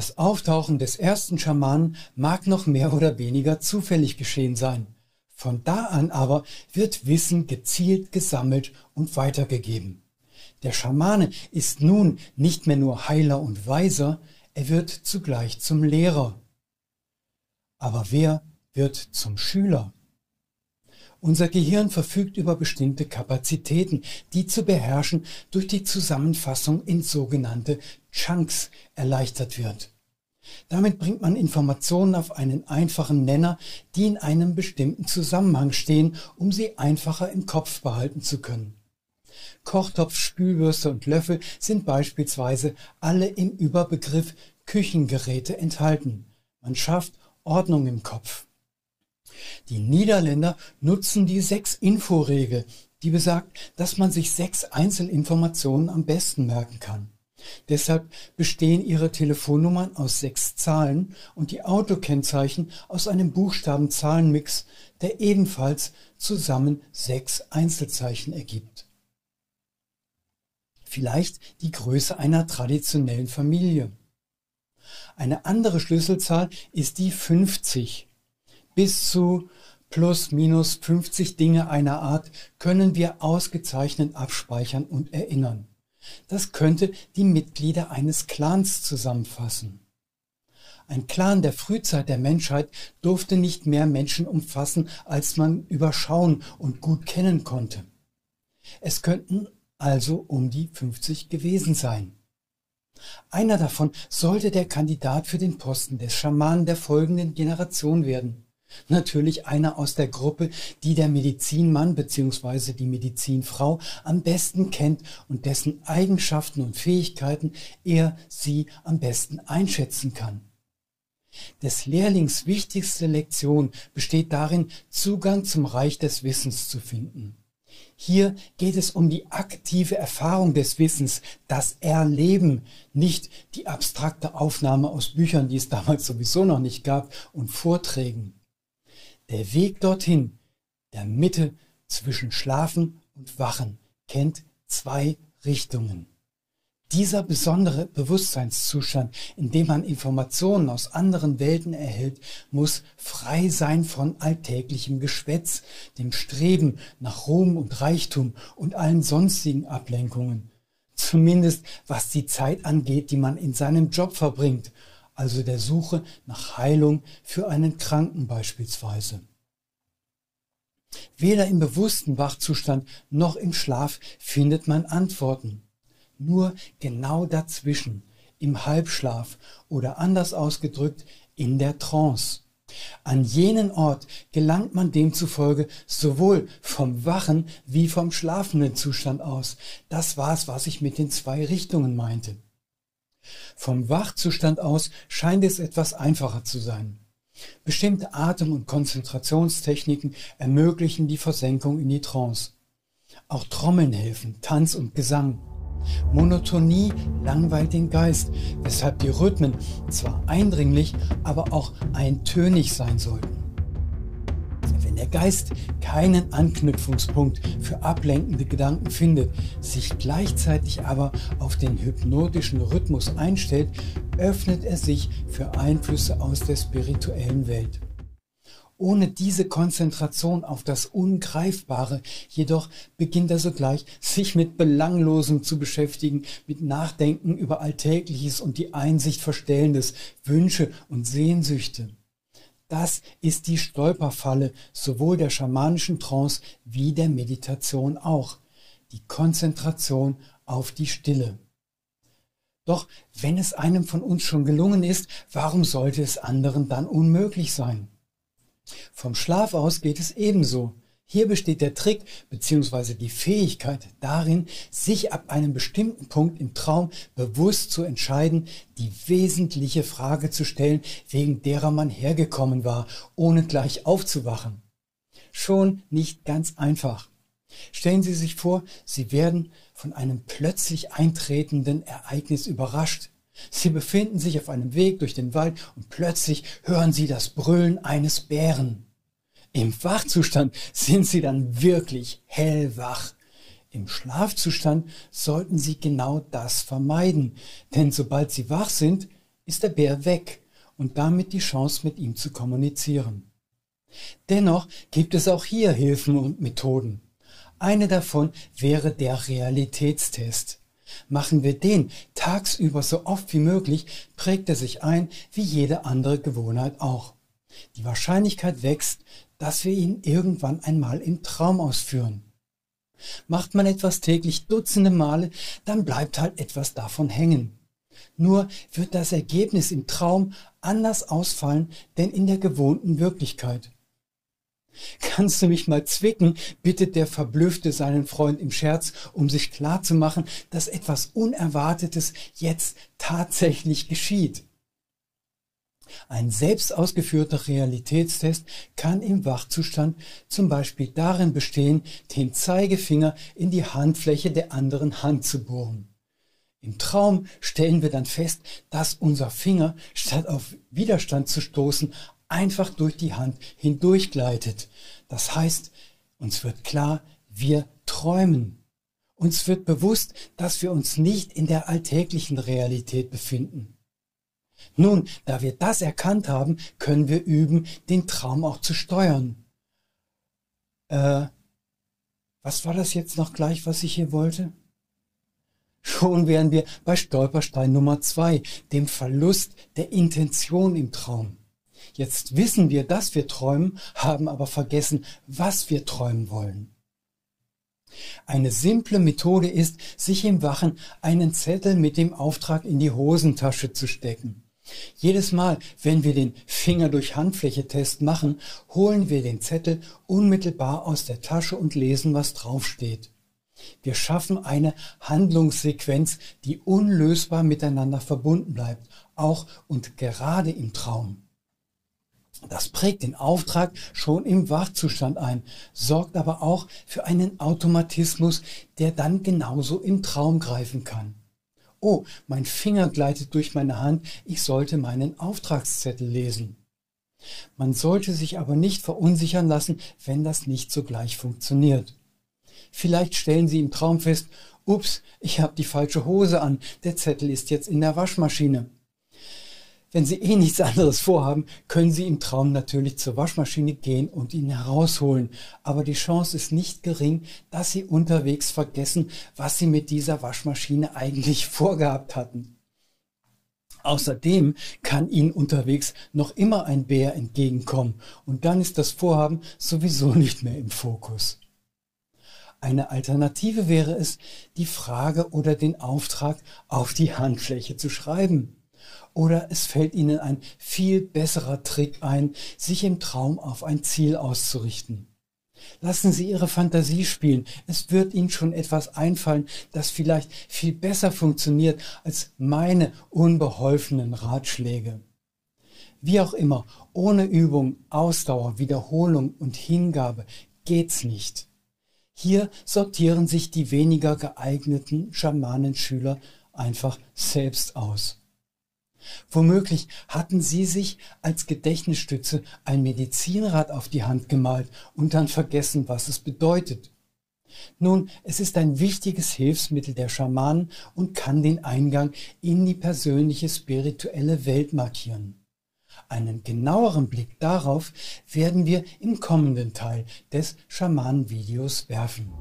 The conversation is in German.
Das Auftauchen des ersten Schamanen mag noch mehr oder weniger zufällig geschehen sein. Von da an aber wird Wissen gezielt gesammelt und weitergegeben. Der Schamane ist nun nicht mehr nur Heiler und Weiser, er wird zugleich zum Lehrer. Aber wer wird zum Schüler? Unser Gehirn verfügt über bestimmte Kapazitäten, die zu beherrschen durch die Zusammenfassung in sogenannte Chunks erleichtert wird. Damit bringt man Informationen auf einen einfachen Nenner, die in einem bestimmten Zusammenhang stehen, um sie einfacher im Kopf behalten zu können. Kochtopf, Spülbürste und Löffel sind beispielsweise alle im Überbegriff Küchengeräte enthalten. Man schafft Ordnung im Kopf. Die Niederländer nutzen die 6-Info-Regel, die besagt, dass man sich 6 Einzelinformationen am besten merken kann. Deshalb bestehen ihre Telefonnummern aus 6 Zahlen und die Autokennzeichen aus einem Buchstaben-Zahlen-Mix, der ebenfalls zusammen 6 Einzelzeichen ergibt. Vielleicht die Größe einer traditionellen Familie. Eine andere Schlüsselzahl ist die 50. Bis zu plus minus 50 Dinge einer Art können wir ausgezeichnet abspeichern und erinnern. Das könnte die Mitglieder eines Clans zusammenfassen. Ein Clan der Frühzeit der Menschheit durfte nicht mehr Menschen umfassen, als man überschauen und gut kennen konnte. Es könnten also um die 50 gewesen sein. Einer davon sollte der Kandidat für den Posten des Schamanen der folgenden Generation werden. Natürlich einer aus der Gruppe, die der Medizinmann bzw. die Medizinfrau am besten kennt und dessen Eigenschaften und Fähigkeiten er sie am besten einschätzen kann. Des Lehrlings wichtigste Lektion besteht darin, Zugang zum Reich des Wissens zu finden. Hier geht es um die aktive Erfahrung des Wissens, das Erleben, nicht die abstrakte Aufnahme aus Büchern, die es damals sowieso noch nicht gab, und Vorträgen. Der Weg dorthin, der Mitte zwischen Schlafen und Wachen, kennt 2 Richtungen. Dieser besondere Bewusstseinszustand, in dem man Informationen aus anderen Welten erhält, muss frei sein von alltäglichem Geschwätz, dem Streben nach Ruhm und Reichtum und allen sonstigen Ablenkungen. Zumindest was die Zeit angeht, die man in seinem Job verbringt, also der Suche nach Heilung für einen Kranken beispielsweise. Weder im bewussten Wachzustand noch im Schlaf findet man Antworten. Nur genau dazwischen, im Halbschlaf oder anders ausgedrückt in der Trance. An jenen Ort gelangt man demzufolge sowohl vom wachen wie vom schlafenden Zustand aus. Das war's, was ich mit den 2 Richtungen meinte. Vom Wachzustand aus scheint es etwas einfacher zu sein. Bestimmte Atem- und Konzentrationstechniken ermöglichen die Versenkung in die Trance. Auch Trommeln helfen, Tanz und Gesang. Monotonie langweilt den Geist, weshalb die Rhythmen zwar eindringlich, aber auch eintönig sein sollten. Wenn der Geist keinen Anknüpfungspunkt für ablenkende Gedanken findet, sich gleichzeitig aber auf den hypnotischen Rhythmus einstellt, öffnet er sich für Einflüsse aus der spirituellen Welt. Ohne diese Konzentration auf das Ungreifbare jedoch beginnt er sogleich, sich mit Belanglosem zu beschäftigen, mit Nachdenken über Alltägliches und die Einsicht Verstellendes, Wünsche und Sehnsüchte. Das ist die Stolperfalle sowohl der schamanischen Trance wie der Meditation auch, die Konzentration auf die Stille. Doch wenn es einem von uns schon gelungen ist, warum sollte es anderen dann unmöglich sein? Vom Schlaf aus geht es ebenso. Hier besteht der Trick bzw. die Fähigkeit darin, sich ab einem bestimmten Punkt im Traum bewusst zu entscheiden, die wesentliche Frage zu stellen, wegen derer man hergekommen war, ohne gleich aufzuwachen. Schon nicht ganz einfach. Stellen Sie sich vor, Sie werden von einem plötzlich eintretenden Ereignis überrascht. Sie befinden sich auf einem Weg durch den Wald und plötzlich hören Sie das Brüllen eines Bären. Im Wachzustand sind Sie dann wirklich hellwach. Im Schlafzustand sollten Sie genau das vermeiden, denn sobald Sie wach sind, ist der Bär weg und damit die Chance, mit ihm zu kommunizieren. Dennoch gibt es auch hier Hilfen und Methoden. Eine davon wäre der Realitätstest. Machen wir den tagsüber so oft wie möglich, prägt er sich ein, wie jede andere Gewohnheit auch. Die Wahrscheinlichkeit wächst, dass wir ihn irgendwann einmal im Traum ausführen. Macht man etwas täglich dutzende Male, dann bleibt halt etwas davon hängen. Nur wird das Ergebnis im Traum anders ausfallen, denn in der gewohnten Wirklichkeit. »Kannst du mich mal zwicken?« bittet der Verblüffte seinen Freund im Scherz, um sich klarzumachen, dass etwas Unerwartetes jetzt tatsächlich geschieht. Ein selbst ausgeführter Realitätstest kann im Wachzustand zum Beispiel darin bestehen, den Zeigefinger in die Handfläche der anderen Hand zu bohren. Im Traum stellen wir dann fest, dass unser Finger, statt auf Widerstand zu stoßen, einfach durch die Hand hindurchgleitet. Das heißt, uns wird klar, wir träumen. Uns wird bewusst, dass wir uns nicht in der alltäglichen Realität befinden. Nun, da wir das erkannt haben, können wir üben, den Traum auch zu steuern. Was war das jetzt noch gleich, was ich hier wollte? Schon wären wir bei Stolperstein Nummer 2, dem Verlust der Intention im Traum. Jetzt wissen wir, dass wir träumen, haben aber vergessen, was wir träumen wollen. Eine simple Methode ist, sich im Wachen einen Zettel mit dem Auftrag in die Hosentasche zu stecken. Jedes Mal, wenn wir den Finger durch Handfläche-Test machen, holen wir den Zettel unmittelbar aus der Tasche und lesen, was draufsteht. Wir schaffen eine Handlungssequenz, die unlösbar miteinander verbunden bleibt, auch und gerade im Traum. Das prägt den Auftrag schon im Wachzustand ein, sorgt aber auch für einen Automatismus, der dann genauso im Traum greifen kann. Oh, mein Finger gleitet durch meine Hand, ich sollte meinen Auftragszettel lesen. Man sollte sich aber nicht verunsichern lassen, wenn das nicht sogleich funktioniert. Vielleicht stellen Sie im Traum fest, ups, ich habe die falsche Hose an, der Zettel ist jetzt in der Waschmaschine. Wenn Sie nichts anderes vorhaben, können Sie im Traum natürlich zur Waschmaschine gehen und ihn herausholen. Aber die Chance ist nicht gering, dass Sie unterwegs vergessen, was Sie mit dieser Waschmaschine eigentlich vorgehabt hatten. Außerdem kann Ihnen unterwegs noch immer ein Bär entgegenkommen und dann ist das Vorhaben sowieso nicht mehr im Fokus. Eine Alternative wäre es, die Frage oder den Auftrag auf die Handfläche zu schreiben. Oder es fällt Ihnen ein viel besserer Trick ein, sich im Traum auf ein Ziel auszurichten. Lassen Sie Ihre Fantasie spielen. Es wird Ihnen schon etwas einfallen, das vielleicht viel besser funktioniert als meine unbeholfenen Ratschläge. Wie auch immer, ohne Übung, Ausdauer, Wiederholung und Hingabe geht's nicht. Hier sortieren sich die weniger geeigneten Schamanenschüler einfach selbst aus. Womöglich hatten Sie sich als Gedächtnisstütze ein Medizinrad auf die Hand gemalt und dann vergessen, was es bedeutet. Nun, es ist ein wichtiges Hilfsmittel der Schamanen und kann den Eingang in die persönliche spirituelle Welt markieren. Einen genaueren Blick darauf werden wir im kommenden Teil des Schamanenvideos werfen.